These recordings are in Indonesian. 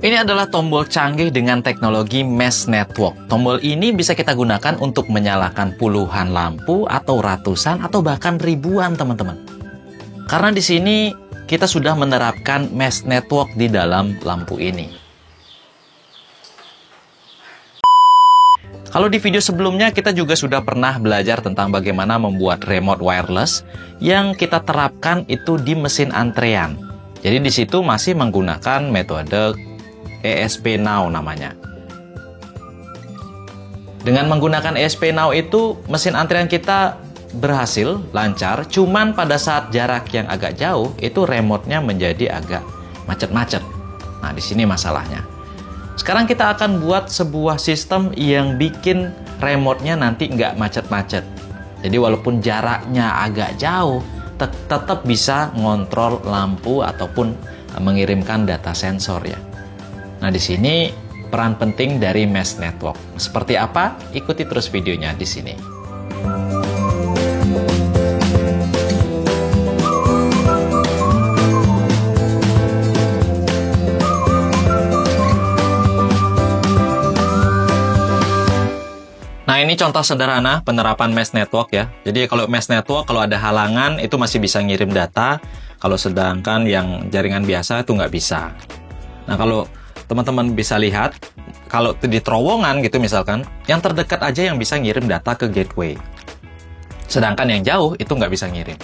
Ini adalah tombol canggih dengan teknologi Mesh Network. Tombol ini bisa kita gunakan untuk menyalakan puluhan lampu atau ratusan atau bahkan ribuan, teman-teman. Karena di sini kita sudah menerapkan Mesh Network di dalam lampu ini. Kalau di video sebelumnya kita juga sudah pernah belajar tentang bagaimana membuat remote wireless yang kita terapkan itu di mesin antrean. Jadi di situ masih menggunakan metode ESP Now namanya. Dengan menggunakan ESP Now itu mesin antrean kita berhasil lancar, cuman pada saat jarak yang agak jauh itu remote-nya menjadi agak macet-macet. Nah, di sini masalahnya. Sekarang kita akan buat sebuah sistem yang bikin remote-nya nanti nggak macet-macet. Jadi walaupun jaraknya agak jauh, tetap bisa ngontrol lampu ataupun mengirimkan data sensor ya. Nah, di sini peran penting dari Mesh Network. Seperti apa? Ikuti terus videonya di sini. Nah, ini contoh sederhana penerapan Mesh Network ya. Jadi kalau Mesh Network, kalau ada halangan itu masih bisa ngirim data. Kalau sedangkan yang jaringan biasa itu nggak bisa. Nah, kalau teman-teman bisa lihat, kalau di terowongan gitu misalkan, yang terdekat aja yang bisa ngirim data ke gateway. Sedangkan yang jauh itu nggak bisa ngirim.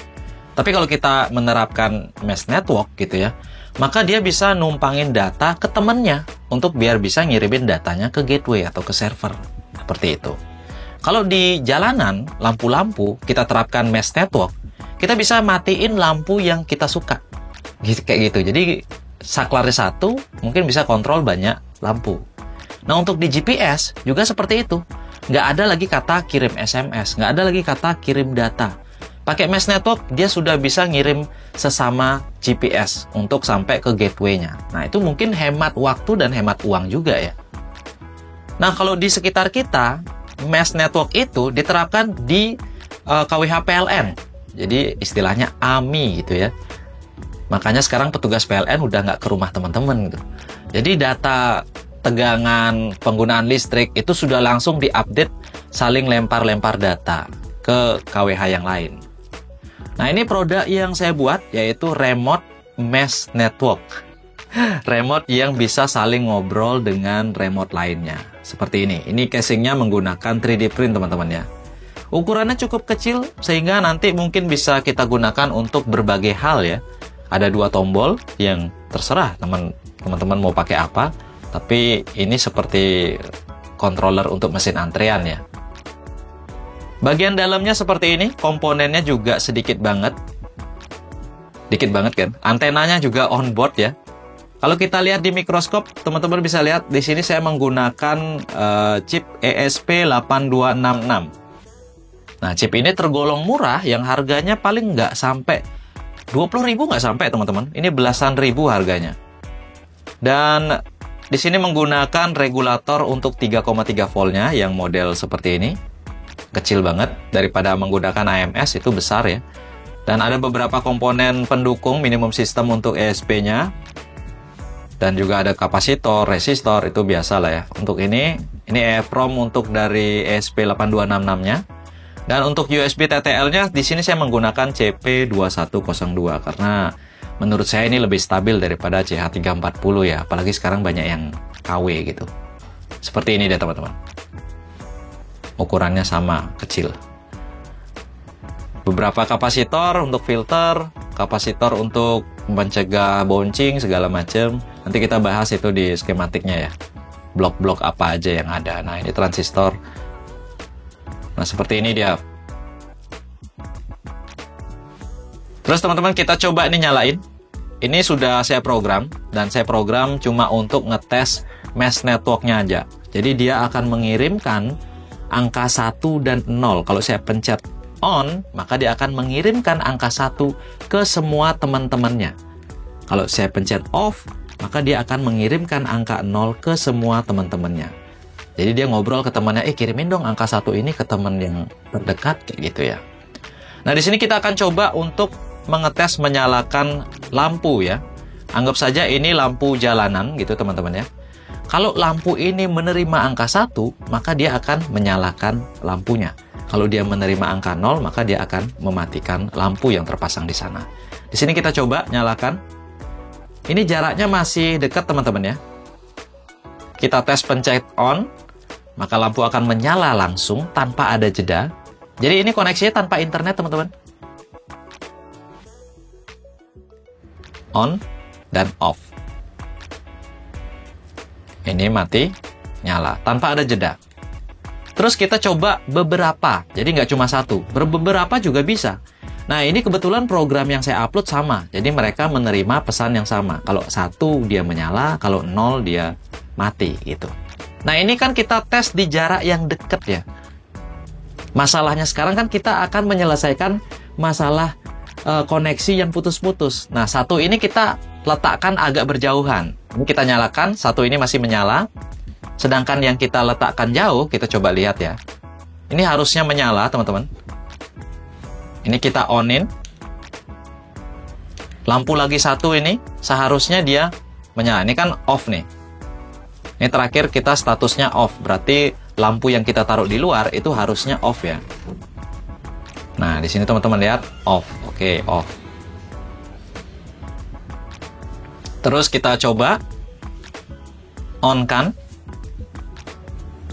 Tapi kalau kita menerapkan Mesh Network gitu ya, maka dia bisa numpangin data ke temennya untuk biar bisa ngirimin datanya ke gateway atau ke server. Seperti itu. Kalau di jalanan, lampu-lampu kita terapkan Mesh Network, kita bisa matiin lampu yang kita suka. Kayak gitu. Jadi saklarnya satu, mungkin bisa kontrol banyak lampu. Nah, untuk di GPS juga seperti itu. Nggak ada lagi kata kirim SMS, nggak ada lagi kata kirim data. Pakai Mesh Network, dia sudah bisa ngirim sesama GPS untuk sampai ke gateway-nya. Nah, itu mungkin hemat waktu dan hemat uang juga ya. Nah, kalau di sekitar kita, Mesh Network itu diterapkan di KWH PLN. Jadi istilahnya AMI gitu ya. Makanya sekarang petugas PLN udah nggak ke rumah teman-teman gitu. Jadi data tegangan penggunaan listrik itu sudah langsung diupdate, saling lempar-lempar data ke KWH yang lain. Nah, ini produk yang saya buat yaitu Remote Mesh Network. Remote yang bisa saling ngobrol dengan remote lainnya. Seperti ini. Ini casingnya menggunakan 3D print teman-teman ya. Ukurannya cukup kecil sehingga nanti mungkin bisa kita gunakan untuk berbagai hal ya. Ada 2 tombol yang terserah teman-teman mau pakai apa. Tapi ini seperti controller untuk mesin antrean ya. Bagian dalamnya seperti ini. Komponennya juga sedikit banget. Dikit banget kan. Antenanya juga on board ya. Kalau kita lihat di mikroskop, teman-teman bisa lihat di sini saya menggunakan chip ESP8266. Nah, chip ini tergolong murah yang harganya paling nggak sampai 20.000 nggak sampai teman-teman. Ini belasan ribu harganya. Dan di sini menggunakan regulator untuk 3,3 voltnya yang model seperti ini. Kecil banget daripada menggunakan AMS itu besar ya. Dan ada beberapa komponen pendukung minimum system untuk ESP-nya. Dan juga ada kapasitor, resistor itu biasa lah ya. Untuk ini EEPROM untuk dari ESP8266-nya. Dan untuk USB TTL-nya di sini saya menggunakan CP2102 karena menurut saya ini lebih stabil daripada CH340 ya, apalagi sekarang banyak yang KW gitu. Seperti ini deh teman-teman. Ukurannya sama, kecil. Beberapa kapasitor untuk filter, kapasitor untuk mencegah bouncing segala macam. Nanti kita bahas itu di skematiknya ya. Blok-blok apa aja yang ada. Nah, ini transistor. Nah, seperti ini dia. Terus teman-teman kita coba ini nyalain. Ini sudah saya program. Dan saya program cuma untuk ngetes Mesh Network-nya aja. Jadi dia akan mengirimkan angka 1 dan 0. Kalau saya pencet on, maka dia akan mengirimkan angka 1 ke semua teman-temannya. Kalau saya pencet off, maka dia akan mengirimkan angka 0 ke semua teman-temannya. Jadi dia ngobrol ke temannya, kirimin dong angka 1 ini ke teman yang terdekat, kayak gitu ya. Nah, di sini kita akan coba untuk mengetes menyalakan lampu ya. Anggap saja ini lampu jalanan gitu teman-teman ya. Kalau lampu ini menerima angka 1, maka dia akan menyalakan lampunya. Kalau dia menerima angka 0, maka dia akan mematikan lampu yang terpasang di sana. Di sini kita coba nyalakan. Ini jaraknya masih dekat teman-teman ya. Kita tes pencet on, maka lampu akan menyala langsung tanpa ada jeda. Jadi ini koneksinya tanpa internet teman-teman. On dan off. Ini mati, nyala, tanpa ada jeda. Terus kita coba beberapa, jadi nggak cuma satu. Beberapa juga bisa. Nah, ini kebetulan program yang saya upload sama. Jadi mereka menerima pesan yang sama. Kalau 1 dia menyala, kalau 0 dia mati gitu. Nah, ini kan kita tes di jarak yang dekat ya. Masalahnya sekarang kan kita akan menyelesaikan masalah koneksi yang putus-putus. Nah, 1 ini kita letakkan agak berjauhan. Ini kita nyalakan, 1 ini masih menyala. Sedangkan yang kita letakkan jauh, kita coba lihat ya. Ini harusnya menyala, teman-teman. Ini kita on-in. Lampu lagi 1 ini, seharusnya dia menyala. Ini kan off nih. Ini terakhir kita statusnya off. Berarti lampu yang kita taruh di luar itu harusnya off ya. Nah, di sini teman-teman lihat off. Oke, off. Terus kita coba on kan.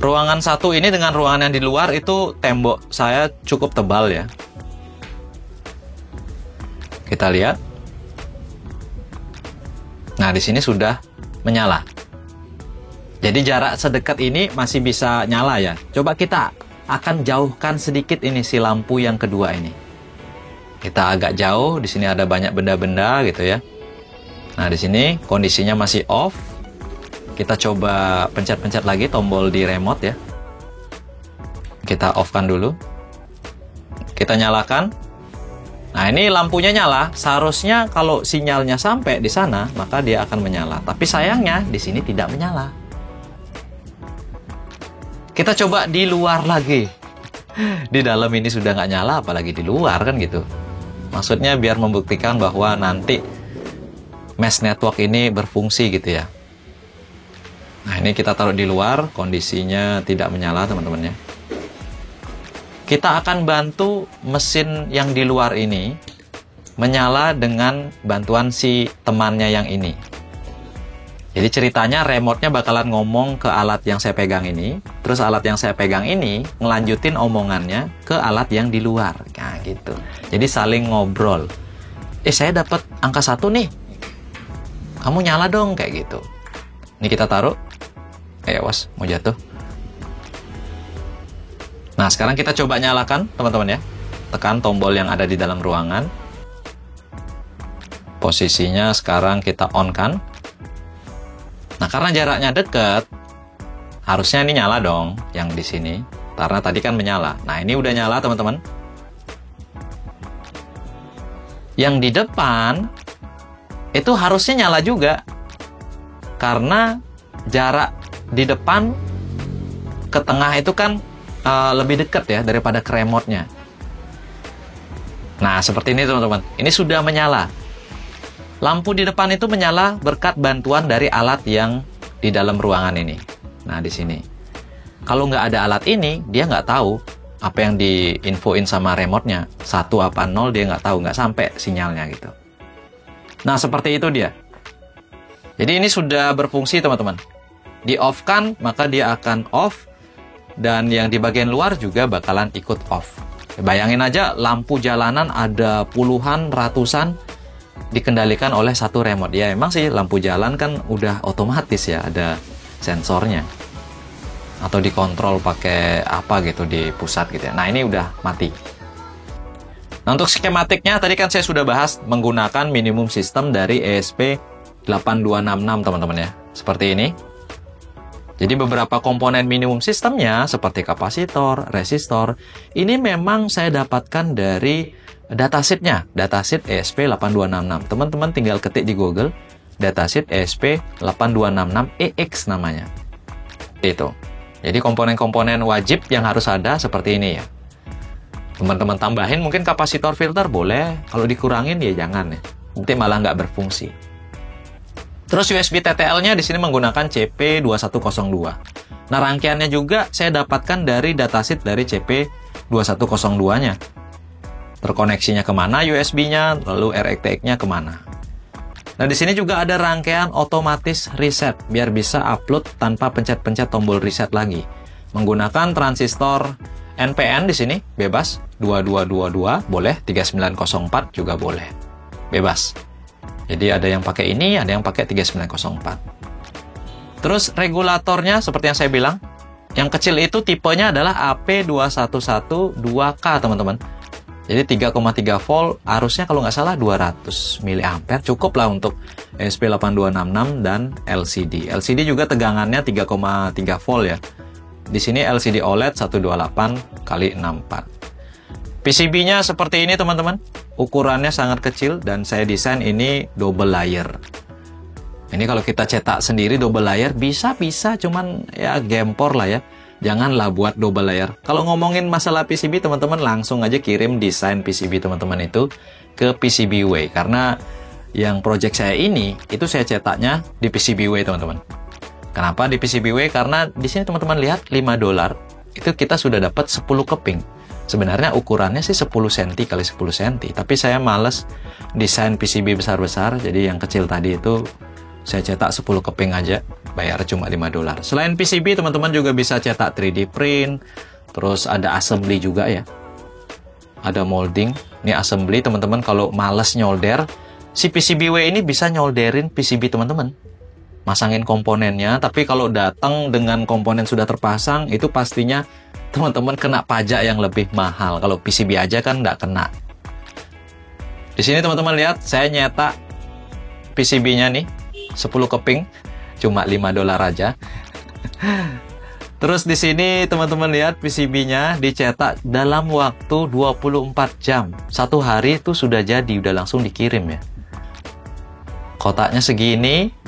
Ruangan 1 ini dengan ruangan yang di luar itu tembok saya cukup tebal ya. Kita lihat. Nah, di sini sudah menyala. Jadi jarak sedekat ini masih bisa nyala ya. Coba kita akan jauhkan sedikit ini si lampu yang kedua ini. Kita agak jauh, di sini ada banyak benda-benda gitu ya. Nah, di sini kondisinya masih off. Kita coba pencet-pencet lagi tombol di remote ya. Kita off-kan dulu. Kita nyalakan. Nah, ini lampunya nyala. Seharusnya kalau sinyalnya sampai di sana, maka dia akan menyala. Tapi sayangnya di sini tidak menyala. Kita coba di luar lagi. Di dalam ini sudah nggak nyala, apalagi di luar kan gitu. Maksudnya biar membuktikan bahwa nanti mesh network ini berfungsi gitu ya. Nah, ini kita taruh di luar, kondisinya tidak menyala teman-teman ya. Kita akan bantu mesin yang di luar ini menyala dengan bantuan si temannya yang ini. Jadi ceritanya remote-nya bakalan ngomong ke alat yang saya pegang ini, terus alat yang saya pegang ini ngelanjutin omongannya ke alat yang di luar. Nah, gitu. Jadi saling ngobrol. Saya dapat angka 1 nih. Kamu nyala dong, kayak gitu. Ini kita taruh. Awas, mau jatuh. Nah, sekarang kita coba nyalakan, teman-teman ya. Tekan tombol yang ada di dalam ruangan. Posisinya sekarang kita on kan. Nah, karena jaraknya dekat, harusnya ini nyala dong, yang di sini. Karena tadi kan menyala. Nah, ini udah nyala, teman-teman. Yang di depan, itu harusnya nyala juga. Karena jarak di depan ke tengah itu kan lebih dekat ya, daripada ke remote-nya. Nah, seperti ini, teman-teman. Ini sudah menyala. Lampu di depan itu menyala berkat bantuan dari alat yang di dalam ruangan ini. Nah, di sini. Kalau nggak ada alat ini, dia nggak tahu apa yang diinfoin sama remote-nya. 1 apa 0, dia nggak tahu, nggak sampai sinyalnya gitu. Nah, seperti itu dia. Jadi ini sudah berfungsi, teman-teman. Di-off-kan, maka dia akan off. Dan yang di bagian luar juga bakalan ikut off. Bayangin aja, lampu jalanan ada puluhan, ratusan, dikendalikan oleh 1 remote. Ya emang sih lampu jalan kan udah otomatis ya, ada sensornya. Atau dikontrol pakai apa gitu di pusat gitu ya. Nah, ini udah mati. Nah, untuk skematiknya tadi kan saya sudah bahas menggunakan minimum system dari ESP8266 teman-teman ya. Seperti ini. Jadi beberapa komponen minimum sistemnya seperti kapasitor, resistor, ini memang saya dapatkan dari datasheet-nya, datasheet ESP8266. Teman-teman tinggal ketik di Google, datasheet ESP8266EX namanya. Itu. Jadi komponen-komponen wajib yang harus ada seperti ini ya. Teman-teman tambahin mungkin kapasitor filter boleh, kalau dikurangin ya jangan ya. Nanti malah nggak berfungsi. Terus USB TTL-nya di sini menggunakan CP2102. Nah, rangkaiannya juga saya dapatkan dari datasheet dari CP2102-nya. Terkoneksinya kemana USB-nya, lalu RTX-nya kemana. Nah, di sini juga ada rangkaian otomatis reset, biar bisa upload tanpa pencet-pencet tombol reset lagi. Menggunakan transistor NPN di sini, bebas. 2222 boleh, 3904 juga boleh. Bebas. Jadi ada yang pakai ini, ada yang pakai 3904. Terus regulatornya seperti yang saya bilang, yang kecil itu tipenya adalah AP2112K, teman-teman. Jadi 3,3 volt, arusnya kalau nggak salah 200 mA, cukup lah untuk ESP8266 dan LCD. LCD juga tegangannya 3,3 volt ya. Di sini LCD OLED 128x64. PCB-nya seperti ini, teman-teman. Ukurannya sangat kecil dan saya desain ini double layer. Ini kalau kita cetak sendiri double layer bisa, cuman ya gempor lah ya. Janganlah buat double layer. Kalau ngomongin masalah PCB, teman-teman langsung aja kirim desain PCB teman-teman itu ke PCBWay. Karena yang project saya ini, itu saya cetaknya di PCBWay, teman-teman. Kenapa di PCBWay? Karena di sini teman-teman lihat $5 itu kita sudah dapat 10 keping. Sebenarnya ukurannya sih 10 cm x 10 cm, tapi saya males desain PCB besar-besar, jadi yang kecil tadi itu saya cetak 10 keping aja, bayar cuma $5. Selain PCB, teman-teman juga bisa cetak 3D print, terus ada assembly juga ya. Ada molding, ini assembly teman-teman. Kalau males nyolder, si PCBWay ini bisa nyolderin PCB teman-teman. Masangin komponennya, tapi kalau datang dengan komponen sudah terpasang, itu pastinya teman-teman kena pajak yang lebih mahal. Kalau PCB aja kan nggak kena. Di sini teman-teman lihat, saya nyetak PCB-nya nih, 10 keping, cuma $5 aja. Terus di sini teman-teman lihat PCB-nya dicetak dalam waktu 24 jam. Satu hari itu sudah jadi, udah langsung dikirim ya. Kotaknya segini.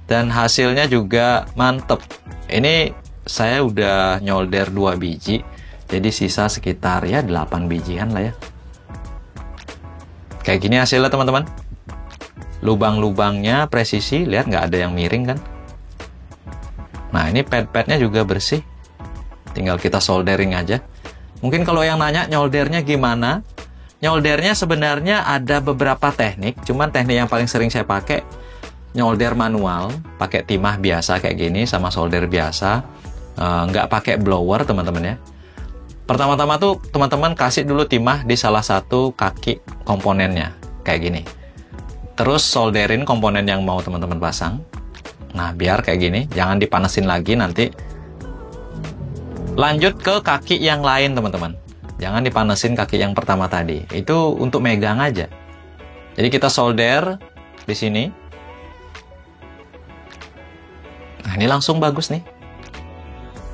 Dan hasilnya juga mantep. Ini saya udah nyolder 2 biji. Jadi sisa sekitar ya 8 bijian lah ya. Kayak gini hasilnya teman-teman. Lubang-lubangnya presisi. Lihat nggak ada yang miring kan. Nah ini pad-padnya juga bersih. Tinggal kita soldering aja. Mungkin kalau yang nanya nyoldernya gimana. Nyoldernya sebenarnya ada beberapa teknik. Cuman teknik yang paling sering saya pakai nyolder manual, pakai timah biasa kayak gini sama solder biasa, nggak pakai blower teman-teman ya. Pertama-tama tuh teman-teman kasih dulu timah di salah satu kaki komponennya kayak gini. Terus solderin komponen yang mau teman-teman pasang. Nah biar kayak gini, jangan dipanasin lagi nanti. Lanjut ke kaki yang lain teman-teman. Jangan dipanasin kaki yang pertama tadi. Itu untuk megang aja. Jadi kita solder di sini. Nah ini langsung bagus nih.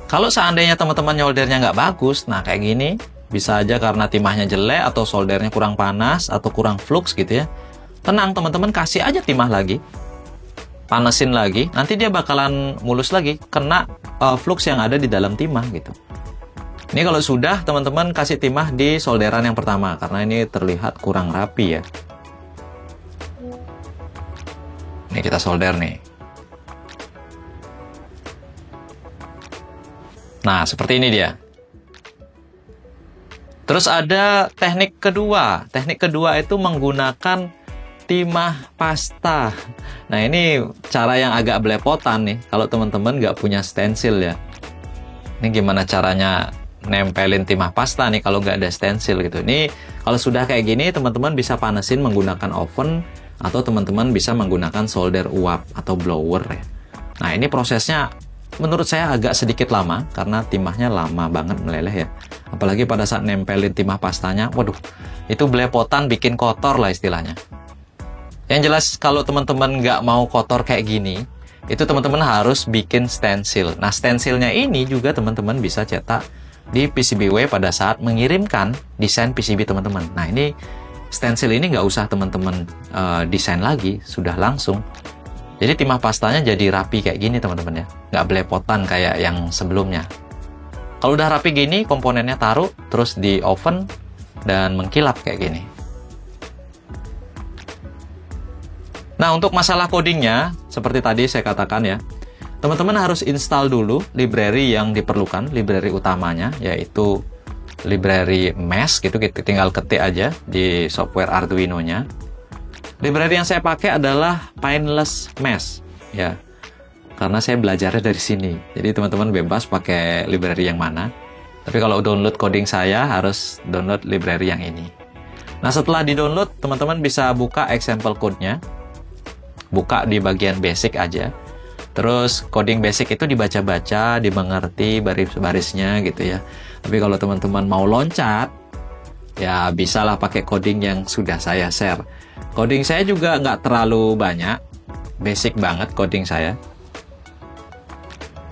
Kalau seandainya teman-teman nyoldernya nggak bagus, nah kayak gini, bisa aja karena timahnya jelek, atau soldernya kurang panas, atau kurang flux gitu ya. Tenang teman-teman, kasih aja timah lagi. Panesin lagi, nanti dia bakalan mulus lagi, kena flux yang ada di dalam timah gitu. Ini kalau sudah, teman-teman kasih timah di solderan yang pertama, karena ini terlihat kurang rapi ya. Ini kita solder nih. Nah, seperti ini dia. Terus ada teknik kedua. Teknik kedua itu menggunakan timah pasta. Nah, ini cara yang agak belepotan nih. Kalau teman-teman nggak punya stensil ya. Ini gimana caranya nempelin timah pasta nih kalau nggak ada stensil gitu. Ini kalau sudah kayak gini, teman-teman bisa panesin menggunakan oven. Atau teman-teman bisa menggunakan solder uap atau blower ya. Nah, ini prosesnya menurut saya agak sedikit lama karena timahnya lama banget meleleh ya. Apalagi pada saat nempelin timah pastanya, waduh, itu belepotan bikin kotor lah istilahnya. Yang jelas kalau teman-teman nggak mau kotor kayak gini, itu teman-teman harus bikin stensil. Nah stensilnya ini juga teman-teman bisa cetak di PCBWay pada saat mengirimkan desain PCB teman-teman. Nah ini stensil ini nggak usah teman-teman desain lagi, sudah langsung. Jadi timah pastanya jadi rapi kayak gini teman-teman ya. Nggak belepotan kayak yang sebelumnya. Kalau udah rapi gini, komponennya taruh, terus di oven, dan mengkilap kayak gini. Nah, untuk masalah codingnya, seperti tadi saya katakan ya, teman-teman harus install dulu library yang diperlukan, library utamanya, yaitu library mesh gitu, kita tinggal ketik aja di software Arduino-nya. Library yang saya pakai adalah Pineless Mesh, ya, karena saya belajarnya dari sini. Jadi teman-teman bebas pakai library yang mana. Tapi kalau download coding saya harus download library yang ini. Nah, setelah di-download, teman-teman bisa buka example code-nya. Buka di bagian basic aja. Terus coding basic itu dibaca-baca, dimengerti baris-barisnya gitu ya. Tapi kalau teman-teman mau loncat, ya bisalah pakai coding yang sudah saya share. Coding saya juga nggak terlalu banyak, basic banget coding saya.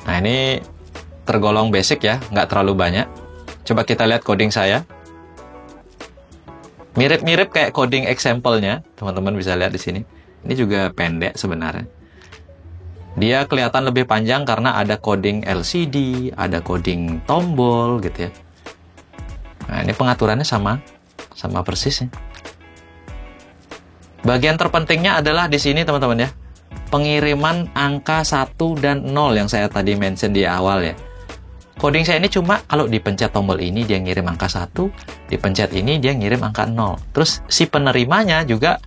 Nah, ini tergolong basic ya, nggak terlalu banyak. Coba kita lihat coding saya. Mirip-mirip kayak coding example-nya, teman-teman bisa lihat di sini. Ini juga pendek sebenarnya. Dia kelihatan lebih panjang karena ada coding LCD, ada coding tombol gitu ya. Nah, ini pengaturannya sama persis ya. Bagian terpentingnya adalah di sini teman-teman ya. Pengiriman angka 1 dan 0 yang saya tadi mention di awal ya. Coding saya ini cuma kalau dipencet tombol ini dia ngirim angka 1, dipencet ini dia ngirim angka 0. Terus si penerimanya juga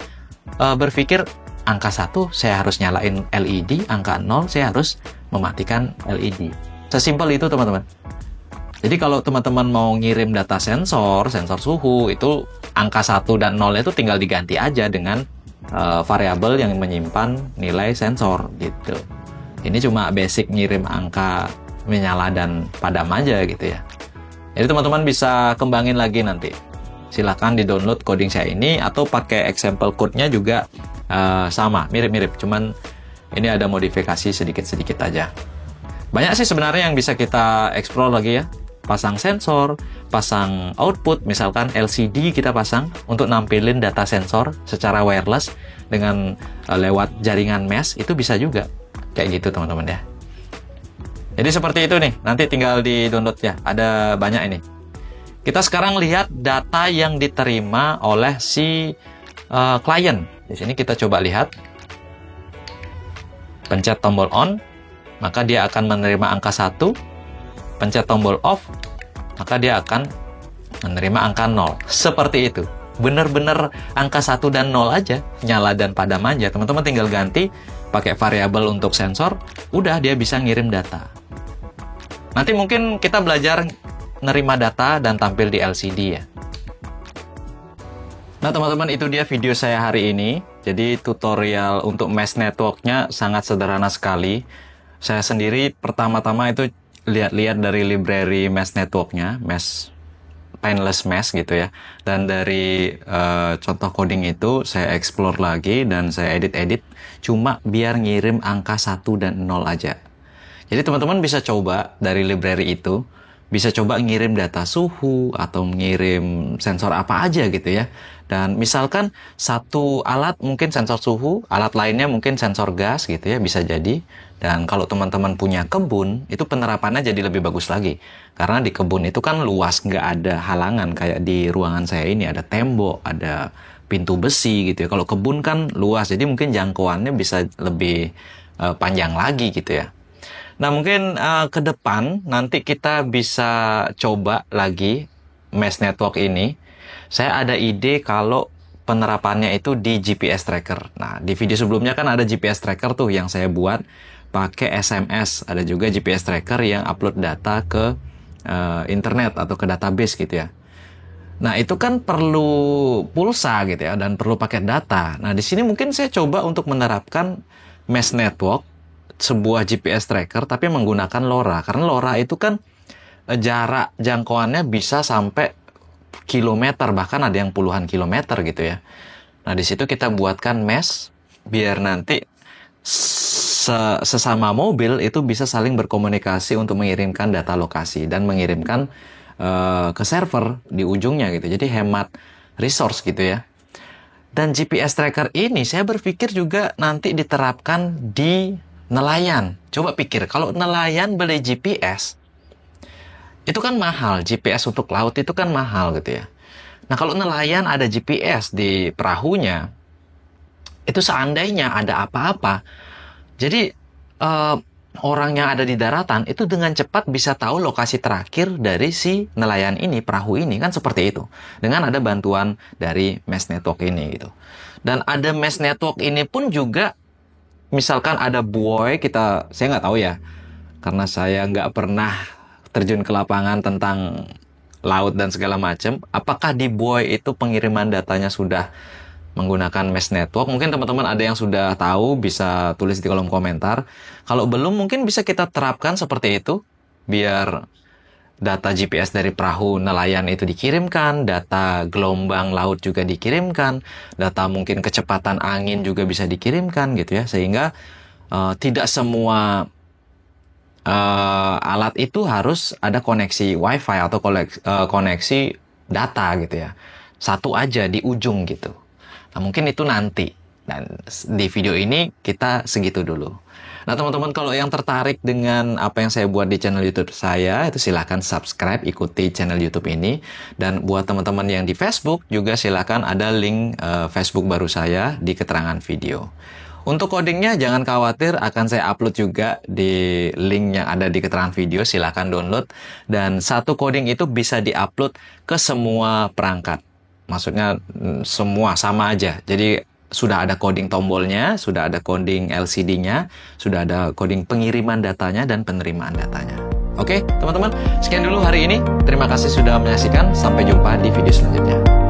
berpikir angka 1 saya harus nyalain LED, angka 0 saya harus mematikan LED. Sesimpel itu teman-teman. Jadi kalau teman-teman mau ngirim data sensor suhu, itu angka 1 dan 0 itu tinggal diganti aja dengan variabel yang menyimpan nilai sensor gitu. Ini cuma basic ngirim angka menyala dan padam aja gitu ya. Jadi teman-teman bisa kembangin lagi nanti. Silahkan di-download coding saya ini atau pakai example code-nya juga sama, mirip-mirip. Cuman ini ada modifikasi sedikit-sedikit aja. Banyak sih sebenarnya yang bisa kita explore lagi ya. Pasang sensor, pasang output, misalkan LCD kita pasang untuk nampilin data sensor secara wireless dengan lewat jaringan mesh, itu bisa juga. Kayak gitu teman-teman ya. Jadi seperti itu nih, nanti tinggal di-download ya. Ada banyak ini. Kita sekarang lihat data yang diterima oleh si klien. Di sini kita coba lihat. Pencet tombol on, maka dia akan menerima angka 1. Pencet tombol off, maka dia akan menerima angka 0. Seperti itu. Benar-benar angka 1 dan 0 aja, nyala dan padam aja. Teman-teman tinggal ganti pakai variabel untuk sensor, udah dia bisa ngirim data. Nanti mungkin kita belajar nerima data dan tampil di LCD ya. Nah teman-teman, itu dia video saya hari ini. Jadi tutorial untuk mesh network-nya sangat sederhana sekali. Saya sendiri pertama-tama itu lihat-lihat dari library mesh network-nya, Pineless Mesh gitu ya. Dan dari contoh coding itu saya explore lagi dan saya edit-edit cuma biar ngirim angka 1 dan 0 aja. Jadi teman-teman bisa coba dari library itu, bisa coba ngirim data suhu atau ngirim sensor apa aja gitu ya. Dan misalkan satu alat mungkin sensor suhu, alat lainnya mungkin sensor gas gitu ya, bisa jadi. Dan kalau teman-teman punya kebun, itu penerapannya jadi lebih bagus lagi. Karena di kebun itu kan luas, nggak ada halangan. Kayak di ruangan saya ini ada tembok, ada pintu besi gitu ya. Kalau kebun kan luas, jadi mungkin jangkauannya bisa lebih panjang lagi gitu ya. Nah mungkin ke depan nanti kita bisa coba lagi mesh network ini. Saya ada ide kalau penerapannya itu di GPS tracker. Nah di video sebelumnya kan ada GPS tracker tuh yang saya buat pakai SMS. Ada juga GPS tracker yang upload data ke internet atau ke database gitu ya. Nah itu kan perlu pulsa gitu ya dan perlu pakai data. Nah di sini mungkin saya coba untuk menerapkan mesh network, sebuah GPS tracker tapi menggunakan LoRa. Karena LoRa itu kan jarak jangkauannya bisa sampai kilometer, bahkan ada yang puluhan kilometer gitu ya. Nah di situ kita buatkan mesh biar nanti sesama mobil itu bisa saling berkomunikasi untuk mengirimkan data lokasi dan mengirimkan ke server di ujungnya gitu. Jadi hemat resource gitu ya. Dan GPS tracker ini saya berpikir juga nanti diterapkan di nelayan. Coba pikir, kalau nelayan beli GPS, itu kan mahal. GPS untuk laut itu kan mahal gitu ya. Nah kalau nelayan ada GPS di perahunya, Itu seandainya ada apa-apa, jadi orang yang ada di daratan itu dengan cepat bisa tahu lokasi terakhir dari si nelayan ini, perahu ini, kan seperti itu. Dengan ada bantuan dari mesh network ini gitu. Dan ada mesh network ini pun juga, misalkan ada buoy, saya nggak tahu ya, karena saya nggak pernah terjun ke lapangan tentang laut dan segala macam. Apakah di buoy itu pengiriman datanya sudah menggunakan mesh network? Mungkin teman-teman ada yang sudah tahu, bisa tulis di kolom komentar. Kalau belum, mungkin bisa kita terapkan seperti itu, biar data GPS dari perahu nelayan itu dikirimkan, data gelombang laut juga dikirimkan, data mungkin kecepatan angin juga bisa dikirimkan gitu ya, sehingga tidak semua alat itu harus ada koneksi WiFi atau koneksi data gitu ya. Satu aja di ujung gitu. Nah, mungkin itu nanti. Dan di video ini kita segitu dulu. Nah, teman-teman, kalau yang tertarik dengan apa yang saya buat di channel YouTube saya, itu silahkan subscribe, ikuti channel YouTube ini. Dan buat teman-teman yang di Facebook, juga silahkan ada link Facebook baru saya di keterangan video. Untuk codingnya jangan khawatir, akan saya upload juga di link yang ada di keterangan video, silahkan download. Dan satu coding itu bisa diupload ke semua perangkat. Maksudnya semua sama aja. Jadi sudah ada coding tombolnya, sudah ada coding LCD-nya, sudah ada coding pengiriman datanya dan penerimaan datanya. Oke, teman-teman, sekian dulu hari ini. Terima kasih sudah menyaksikan. Sampai jumpa di video selanjutnya.